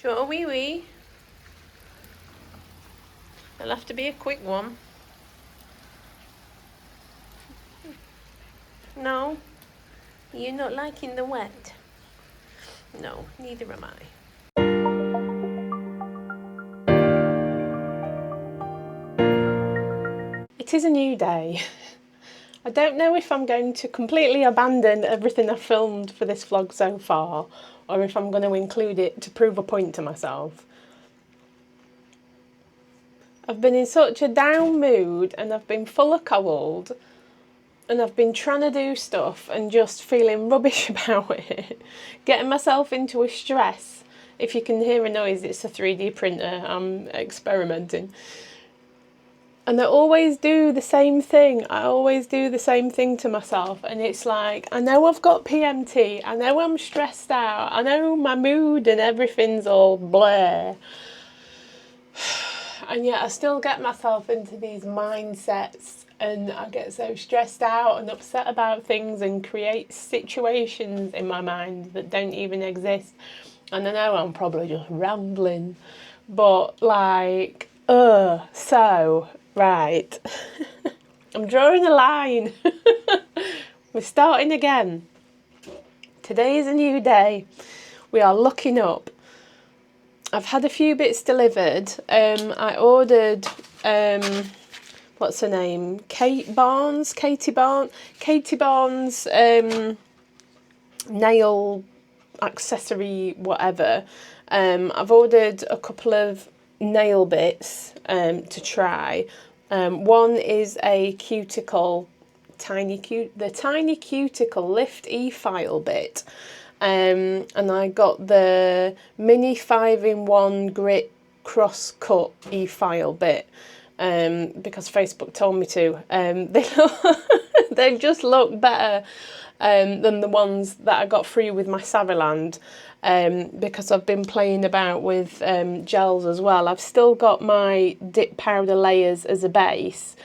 Do you want a wee wee? It'll have to be a quick one. No? You're not liking the wet? No, neither am I. It is a new day. I don't know if I'm going to completely abandon everything I've filmed for this vlog so far, or if I'm going to include it to prove a point to myself. I've been in such a down mood and I've been full of cold and I've been trying to do stuff and just feeling rubbish about it, getting myself into a stress. If you can hear a noise, it's a 3D printer. I'm experimenting. And I always do the same thing. I always do the same thing to myself. And it's like, I know I've got PMT. I know I'm stressed out. I know my mood and everything's all bleh. And yet I still get myself into these mindsets and I get so stressed out and upset about things and create situations in my mind that don't even exist. And I know I'm probably just rambling, but like, so, right. I'm drawing a line. We're starting again. Today is a new day. We are looking up. I've had a few bits delivered. I ordered, what's her name? Katie Barnes, nail accessory, whatever. I've ordered a couple of nail bits to try. One is a cuticle, the tiny cuticle lift EFILE bit. And I got the mini 5-in-1 grit cross cut EFILE bit because Facebook told me to. They just look better than the ones that I got free with my Saviland because I've been playing about with gels as well. I've still got my dip powder layers as a base,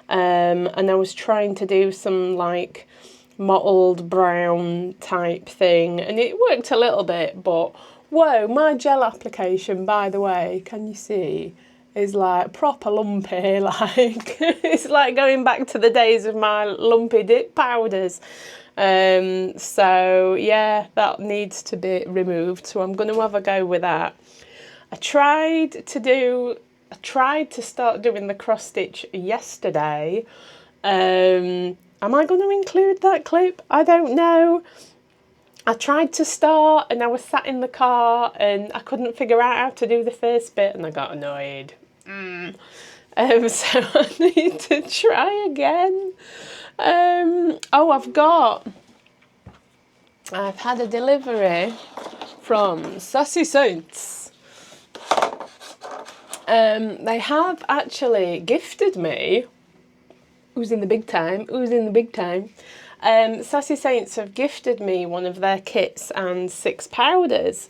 and I was trying to do some like mottled brown type thing and it worked a little bit, but whoa, my gel application, by the way, can you see, is like proper lumpy. Like it's like going back to the days of my lumpy dip powders. So yeah, that needs to be removed, so I'm going to have a go with that. I tried to start doing the cross stitch yesterday. Am I going to include that clip? I don't know. I tried to start and I was sat in the car and I couldn't figure out how to do the first bit and I got annoyed. So I need to try again. I've had a delivery from Sassy Saints. They have actually gifted me. Who's in the big time? Sassy Saints have gifted me one of their kits and 6 powders.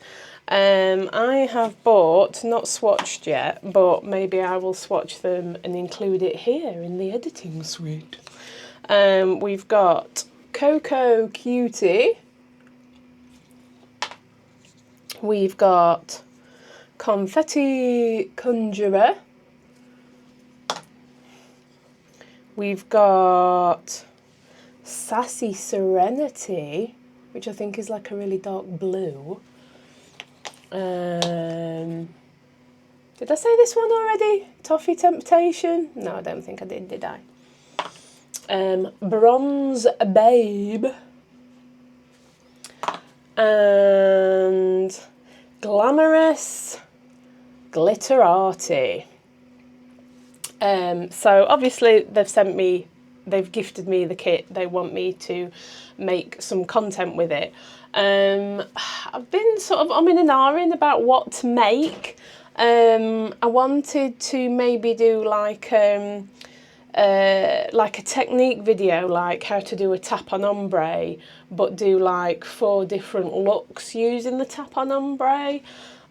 I have bought, not swatched yet, but maybe I will swatch them and include it here in the editing suite. We've got Cocoa Cutie. We've got Confetti Conjurer. We've got Sassy Serenity, which I think is like a really dark blue. Did I say this one already? Toffee Temptation? No, I don't think I did I? Bronze Babe. And Glamorous Glitterati. So obviously they've gifted me the kit. They want me to make some content with it. I've been sort of umming and ahhing about what to make. I wanted to maybe do like a technique video, like how to do a tap-on ombre, but do like 4 different looks using the tap-on ombre.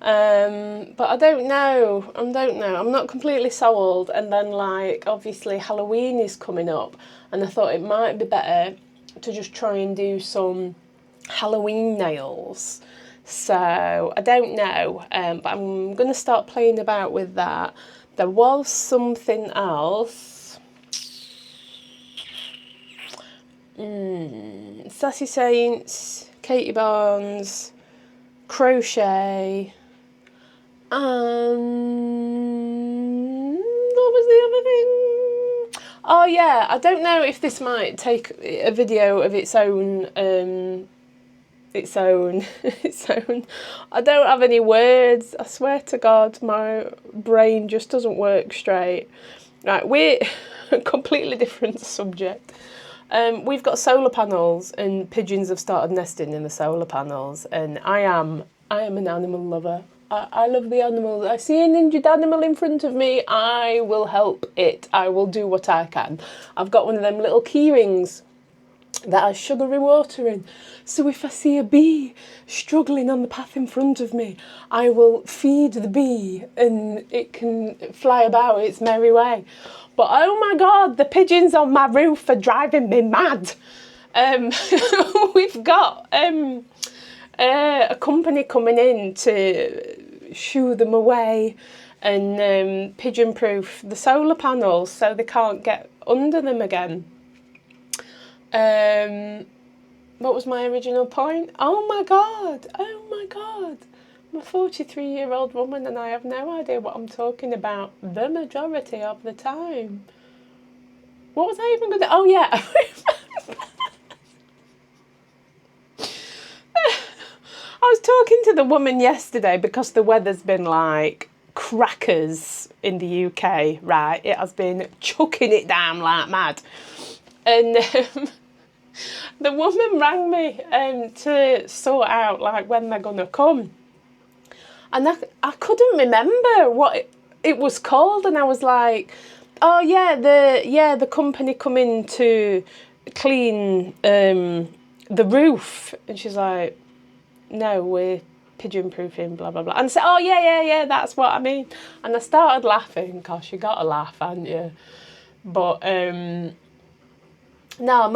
But I don't know. I'm not completely sold. And then like obviously Halloween is coming up and I thought it might be better to just try and do some Halloween nails So I don't know, but I'm going to start playing about with that. There was something else. Sassy Saints, Katie Barnes, crochet, and what was the other thing? Oh yeah, I don't know if this might take a video of its own. Its own. I don't have any words. I swear to God, my brain just doesn't work straight. Right, we're a completely different subject. We've got solar panels, and pigeons have started nesting in the solar panels. And I am an animal lover. I love the animals. I see an injured animal in front of me, I will help it. I will do what I can. I've got one of them little key rings that has sugary water in. So if I see a bee struggling on the path in front of me, I will feed the bee and it can fly about its merry way. But oh my God, the pigeons on my roof are driving me mad. We've got a company coming in to shoo them away and pigeon-proof the solar panels so they can't get under them again. What was my original point? Oh my God, I'm a 43-year-old woman and I have no idea what I'm talking about the majority of the time. What was I even going to... Oh yeah. I was talking to the woman yesterday because the weather's been like crackers in the UK, right? It has been chucking it down like mad. And the woman rang me to sort out like when they're going to come. And I couldn't remember what it was called. And I was like, oh yeah, the company coming to clean the roof. And she's like, no, we're pigeon proofing, blah, blah, blah. And I said, oh yeah, that's what I mean. And I started laughing, because you got to laugh, haven't you? But no,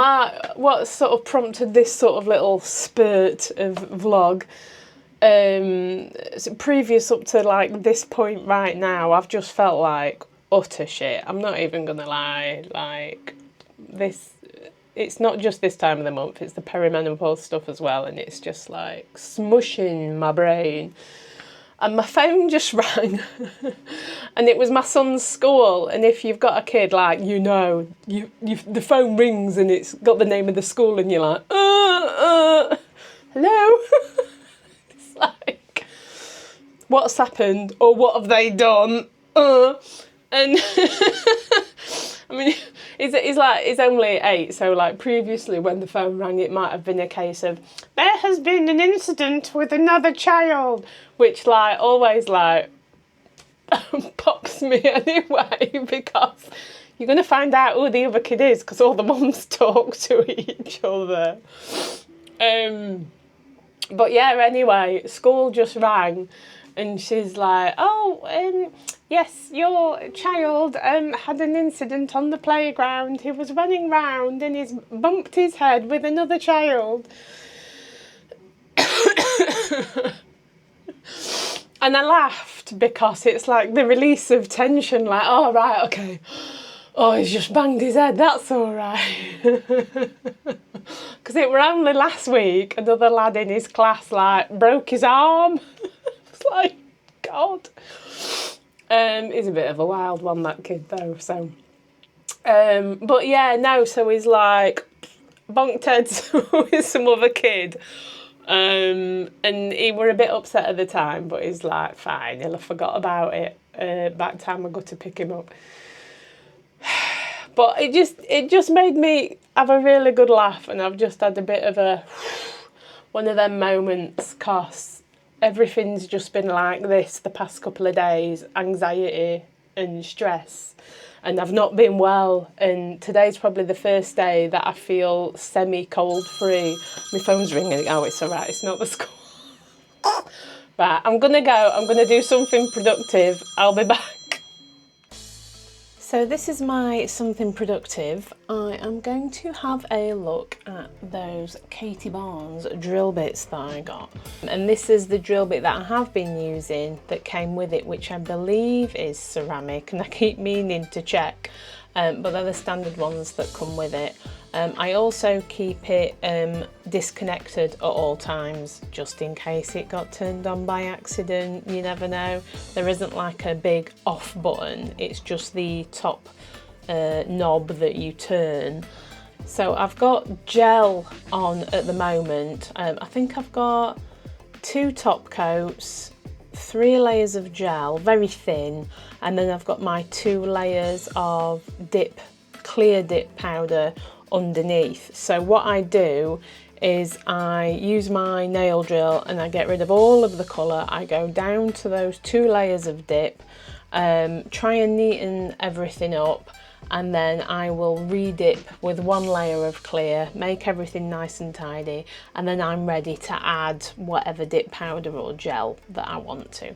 what sort of prompted this sort of little spurt of vlog, so previous up to like this point right now, I've just felt like utter shit. I'm not even gonna lie, like this, it's not just this time of the month, it's the perimenopause stuff as well, and it's just like smushing my brain. And my phone just rang and it was my son's school. And if you've got a kid, like, you know, the phone rings and it's got the name of the school and you're like, hello? It's like, what's happened or what have they done? And I mean, he's only 8, so like previously when the phone rang, it might have been a case of, there has been an incident with another child, which like always like pops me anyway, because you're going to find out who the other kid is because all the mums talk to each other. But yeah, anyway, school just rang and she's like, oh, yes, your child had an incident on the playground. He was running round and he's bumped his head with another child. And I laughed because it's like the release of tension, like, oh, right, okay. Oh, he's just banged his head, that's all right. Because it were only last week, another lad in his class, like, broke his arm. It's like, God. He's a bit of a wild one, that kid, though, so. But yeah, no, so he's like, bonked heads with some other kid. And he were a bit upset at the time, but he's like, fine, he'll have forgot about it by the time I go to pick him up. But it just made me have a really good laugh, and I've just had a bit of one of them moments, cause everything's just been like this the past couple of days, anxiety and stress, and I've not been well, and today's probably the first day that I feel semi-cold free. My phone's ringing. Oh, it's all right, it's not the school. Right, I'm gonna go, I'm gonna do something productive, I'll be back. So this is my something productive. I am going to have a look at those Katie Barnes drill bits that I got. And this is the drill bit that I have been using that came with it, which I believe is ceramic, and I keep meaning to check, but they're the standard ones that come with it. I also keep it disconnected at all times, just in case it got turned on by accident. You never know. There isn't like a big off button, it's just the top knob that you turn. So I've got gel on at the moment. I think I've got 2 top coats, 3 layers of gel, very thin, and then I've got my 2 layers of clear dip powder underneath. So what I do is I use my nail drill and I get rid of all of the colour. I go down to those 2 layers of dip, try and neaten everything up, and then I will re-dip with 1 layer of clear, make everything nice and tidy, and then I'm ready to add whatever dip powder or gel that I want to.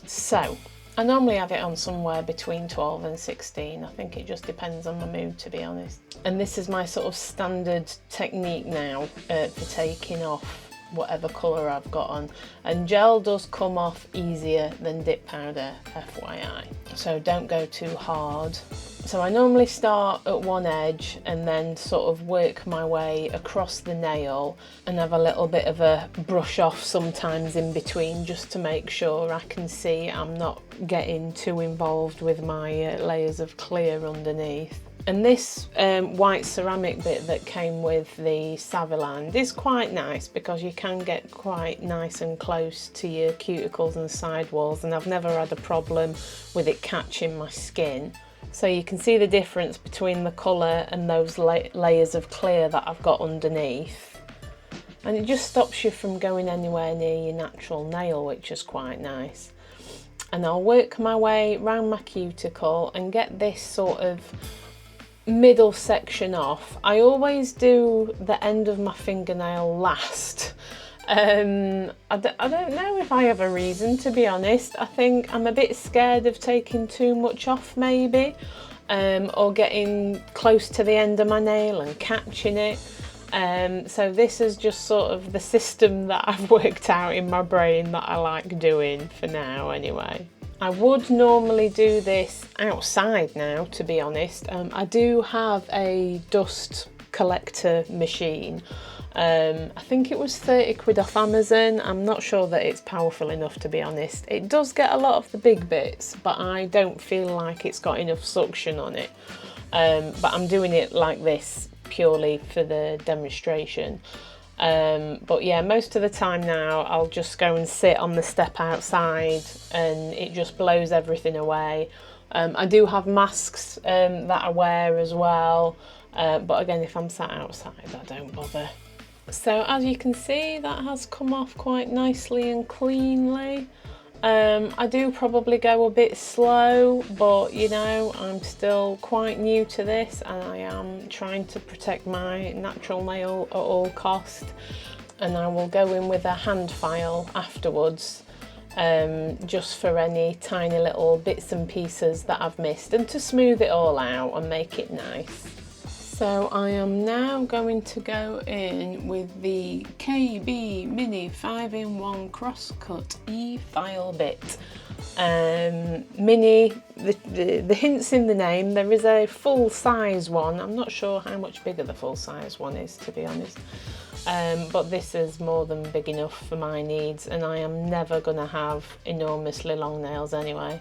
So I normally have it on somewhere between 12 and 16. I think it just depends on the mood, to be honest. And this is my sort of standard technique now for taking off whatever colour I've got on. And gel does come off easier than dip powder, FYI. So don't go too hard. So I normally start at one edge and then sort of work my way across the nail and have a little bit of a brush off sometimes in between, just to make sure I can see I'm not getting too involved with my layers of clear underneath. And this white ceramic bit that came with the Saviland is quite nice because you can get quite nice and close to your cuticles and sidewalls, and I've never had a problem with it catching my skin. So you can see the difference between the colour and those layers of clear that I've got underneath. And it just stops you from going anywhere near your natural nail, which is quite nice. And I'll work my way around my cuticle and get this sort of middle section off. I always do the end of my fingernail last. I don't know if I have a reason, to be honest. I think I'm a bit scared of taking too much off, maybe, or getting close to the end of my nail and catching it. So this is just sort of the system that I've worked out in my brain that I like doing for now anyway. I would normally do this outside now, to be honest. I do have a dust collector machine. I think it was 30 quid off Amazon. I'm not sure that it's powerful enough, to be honest. It does get a lot of the big bits, but I don't feel like it's got enough suction on it. But I'm doing it like this purely for the demonstration. But yeah, most of the time now I'll just go and sit on the step outside and it just blows everything away. I do have masks that I wear as well, but again, if I'm sat outside, I don't bother. So as you can see, that has come off quite nicely and cleanly. I do probably go a bit slow, but you know, I'm still quite new to this and I am trying to protect my natural nail at all cost. And I will go in with a hand file afterwards, just for any tiny little bits and pieces that I've missed and to smooth it all out and make it nice. So I am now going to go in with the KB Mini 5-in-1 Crosscut EFILE bit. Mini, the hint's in the name. There is a full size one. I'm not sure how much bigger the full size one is, to be honest. But this is more than big enough for my needs, and I am never going to have enormously long nails anyway.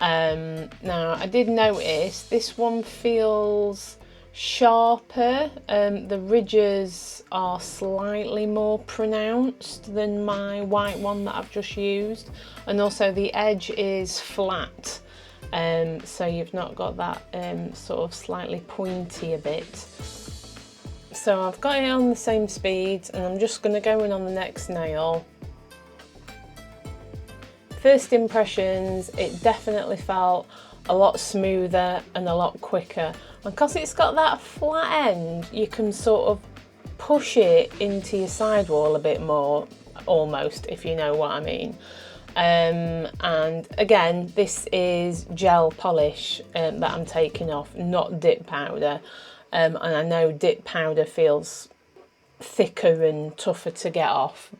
Now I did notice this one feels sharper. The ridges are slightly more pronounced than my white one that I've just used, and also the edge is flat, so you've not got that sort of slightly pointier bit. So I've got it on the same speed and I'm just going to go in on the next nail. First impressions, it definitely felt a lot smoother and a lot quicker. And because it's got that flat end, you can sort of push it into your sidewall a bit more, almost, if you know what I mean. And again, this is gel polish that I'm taking off, not dip powder. And I know dip powder feels thicker and tougher to get off,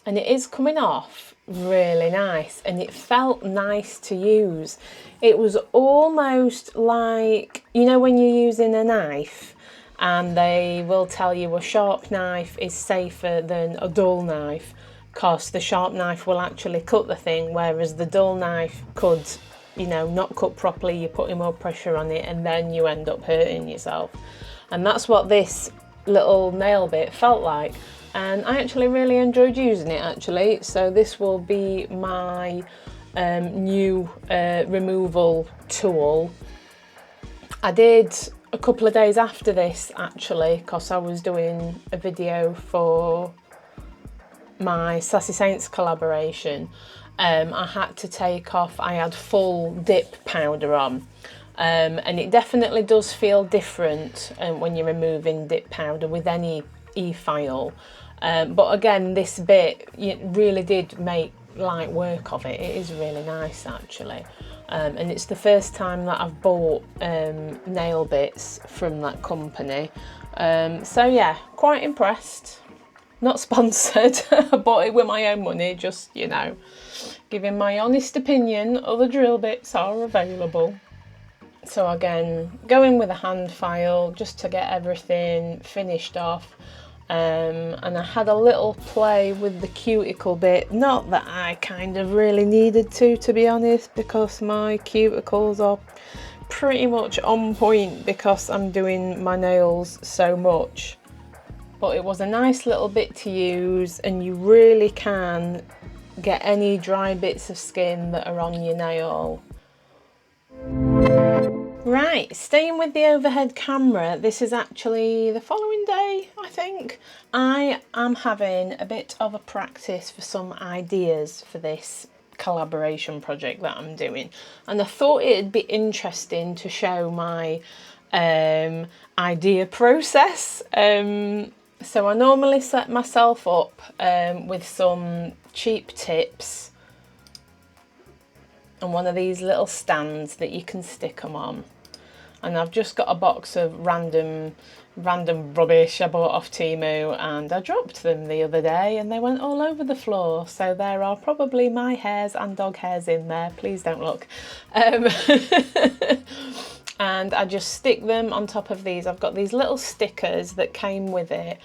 and it is coming off really nice, and it felt nice to use. It was almost like, you know, when you're using a knife and they will tell you a sharp knife is safer than a dull knife, because the sharp knife will actually cut the thing, whereas the dull knife could, you know, not cut properly, you're putting more pressure on it and then you end up hurting yourself. And that's what this little nail bit felt like, and I actually really enjoyed using it actually. So this will be my new removal tool. I did a couple of days after this actually, because I was doing a video for my Sassy Saints collaboration. I had to take off, I had full dip powder on, and it definitely does feel different when you're removing dip powder with any EFILE, but again, this bit, it really did make light work of it. It is really nice actually, and it's the first time that I've bought nail bits from that company, so yeah, quite impressed. Not sponsored, I bought it with my own money, just, you know, giving my honest opinion. Other drill bits are available. So again, going with a hand file just to get everything finished off. And I had a little play with the cuticle bit, not that I kind of really needed to be honest, because my cuticles are pretty much on point because I'm doing my nails so much. But it was a nice little bit to use, and you really can get any dry bits of skin that are on your nail. Right, staying with the overhead camera, this is actually the following day, I think. I am having a bit of a practice for some ideas for this collaboration project that I'm doing, and I thought it'd be interesting to show my idea process. So I normally set myself up with some cheap tips and one of these little stands that you can stick them on. And I've just got a box of random rubbish I bought off Temu, and I dropped them the other day and they went all over the floor. So there are probably my hairs and dog hairs in there. Please don't look. And I just stick them on top of these. I've got these little stickers that came with it,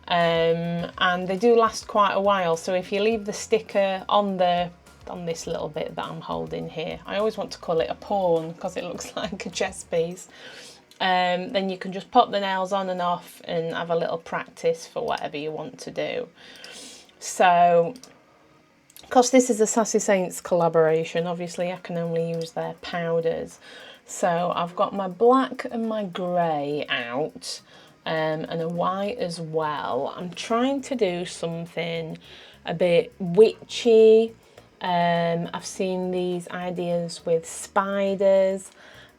and they do last quite a while. So if you leave the sticker on this little bit that I'm holding here, I always want to call it a pawn because it looks like a chess piece, then you can just pop the nails on and off and have a little practice for whatever you want to do. So because this is a Sassy Saints collaboration, obviously I can only use their powders. So I've got my black and my grey out, and a white as well. I'm trying to do something a bit witchy. I've seen these ideas with spiders,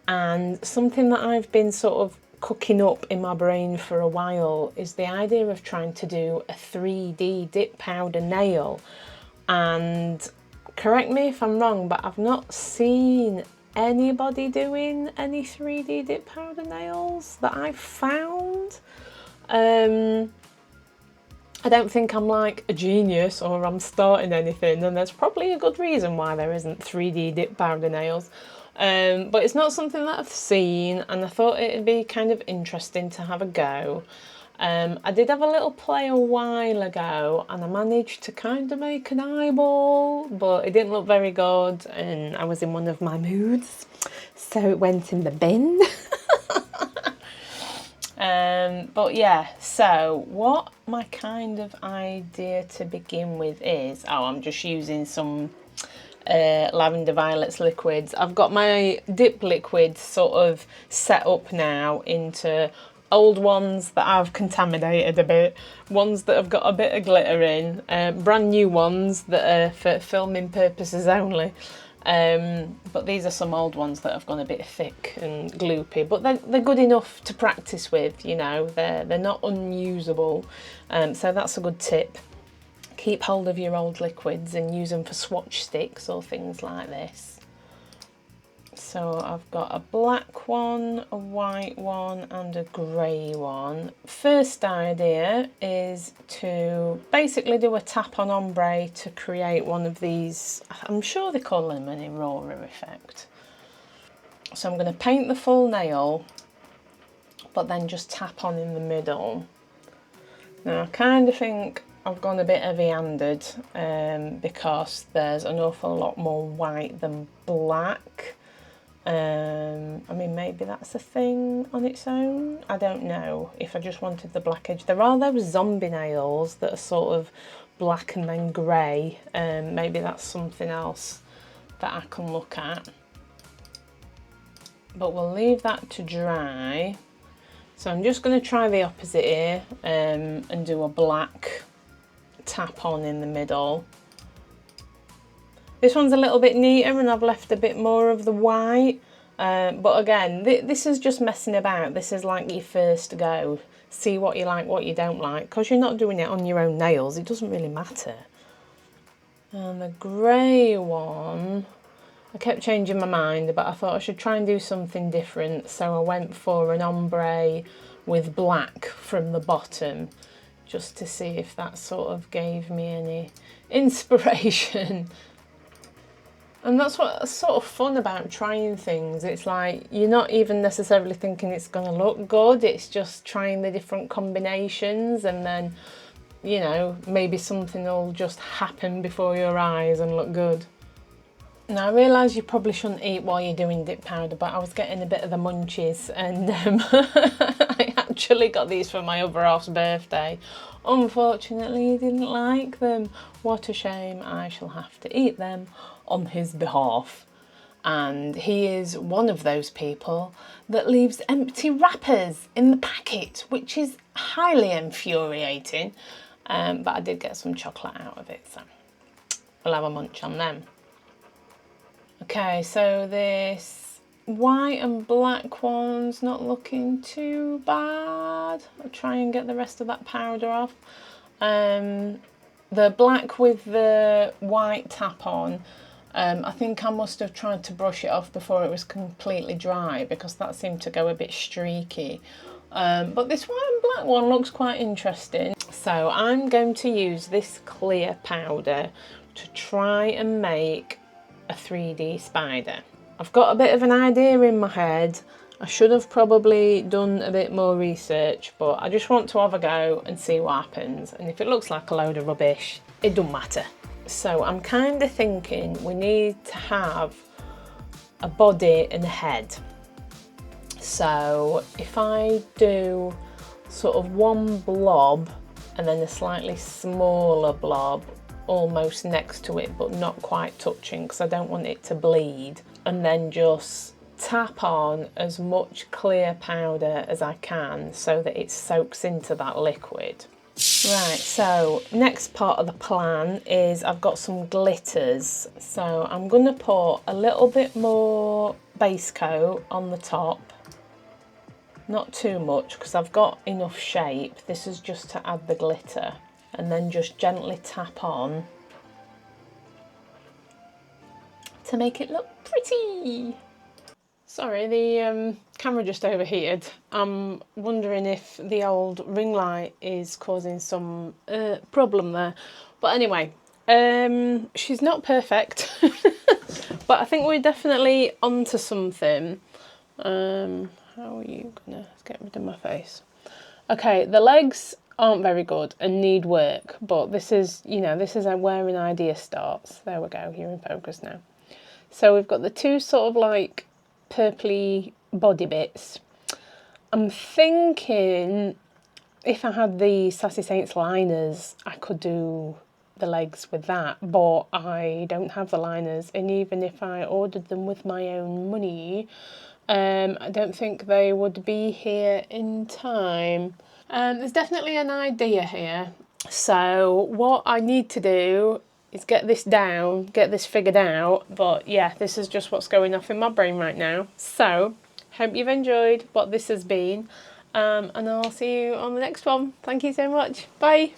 and something that I've been sort of cooking up in my brain for a while is the idea of trying to do a 3D dip powder nail. And correct me if I'm wrong, but I've not seen anybody doing any 3D dip powder nails that I've found. I don't think I'm like a genius or I'm starting anything, and there's probably a good reason why there isn't 3D dip powder nails, but it's not something that I've seen, and I thought it'd be kind of interesting to have a go. I did have a little play a while ago and I managed to kind of make an eyeball, but it didn't look very good and I was in one of my moods, so it went in the bin. But yeah, so what my kind of idea to begin with is, I'm just using some Lavender Violets liquids. I've got my dip liquid sort of set up now into old ones that I've contaminated a bit, ones that have got a bit of glitter in, brand new ones that are for filming purposes only. But these are some old ones that have gone a bit thick and gloopy, but they're good enough to practice with, you know, they're not unusable. So that's a good tip. keep hold of your old liquids and use them for swatch sticks or things like this. So I've got a black one, a white one and a grey one. First idea is to basically do a tap on ombre to create one of these, I'm sure they call them an aurora effect. So I'm going to paint the full nail, but then just tap on in the middle. Now I kind of think I've gone a bit heavy-handed because there's an awful lot more white than black. I mean, maybe that's a thing on its own. I don't know if I just wanted the black edge. There are those zombie nails that are sort of black and then grey. Maybe that's something else that I can look at. But we'll leave that to dry. So I'm just going to try the opposite here and do a black tap on in the middle. This one's a little bit neater and I've left a bit more of the white. But again, this is just messing about. This is like your first go. See what you like, what you don't like. Because you're not doing it on your own nails, it doesn't really matter. And the grey one, I kept changing my mind, but I thought I should try and do something different. So I went for an ombre with black from the bottom, just to see if that sort of gave me any inspiration. And that's what's sort of fun about trying things. It's like you're not even necessarily thinking it's going to look good. It's just trying the different combinations, and then, you know, maybe something will just happen before your eyes and look good. Now I realise you probably shouldn't eat while you're doing dip powder, but I was getting a bit of the munchies, and I actually got these for my other half's birthday. Unfortunately, he didn't like them. What a shame. I shall have to eat them on his behalf. And he is one of those people that leaves empty wrappers in the packet, which is highly infuriating. But I did get some chocolate out of it, so we'll have a munch on them. Okay, so this white and black one's not looking too bad. I'll try and get the rest of that powder off. The black with the white tap on, I think I must have tried to brush it off before it was completely dry, because that seemed to go a bit streaky. But this white and black one looks quite interesting. So I'm going to use this clear powder to try and make a 3D spider. I've got a bit of an idea in my head. I should have probably done a bit more research, but I just want to have a go and see what happens. And if it looks like a load of rubbish, it doesn't matter. So I'm kind of thinking we need to have a body and a head. So if I do sort of one blob and then a slightly smaller blob almost next to it but not quite touching, because I don't want it to bleed, and then just tap on as much clear powder as I can so that it soaks into that liquid. Right, so next part of the plan is I've got some glitters. So I'm going to put a little bit more base coat on the top. Not too much because I've got enough shape. This is just to add the glitter. And then just gently tap on to make it look pretty. Sorry, the camera just overheated. I'm wondering if the old ring light is causing some problem there. But anyway, she's not perfect, but I think we're definitely onto something. How are you gonna get rid of my face? Okay, the legs aren't very good and need work, but this is, you know, this is where an idea starts. There we go, you're in focus now. So we've got the two sort of like purpley body bits. I'm thinking if I had the Sassy Saints liners, I could do the legs with that, but I don't have the liners, and even if I ordered them with my own money, I don't think they would be here in time. There's definitely an idea here. So what I need to do is get this down, get this figured out. But yeah, this is just what's going off in my brain right now. So hope you've enjoyed what this has been. And I'll see you on the next one. Thank you so much. Bye.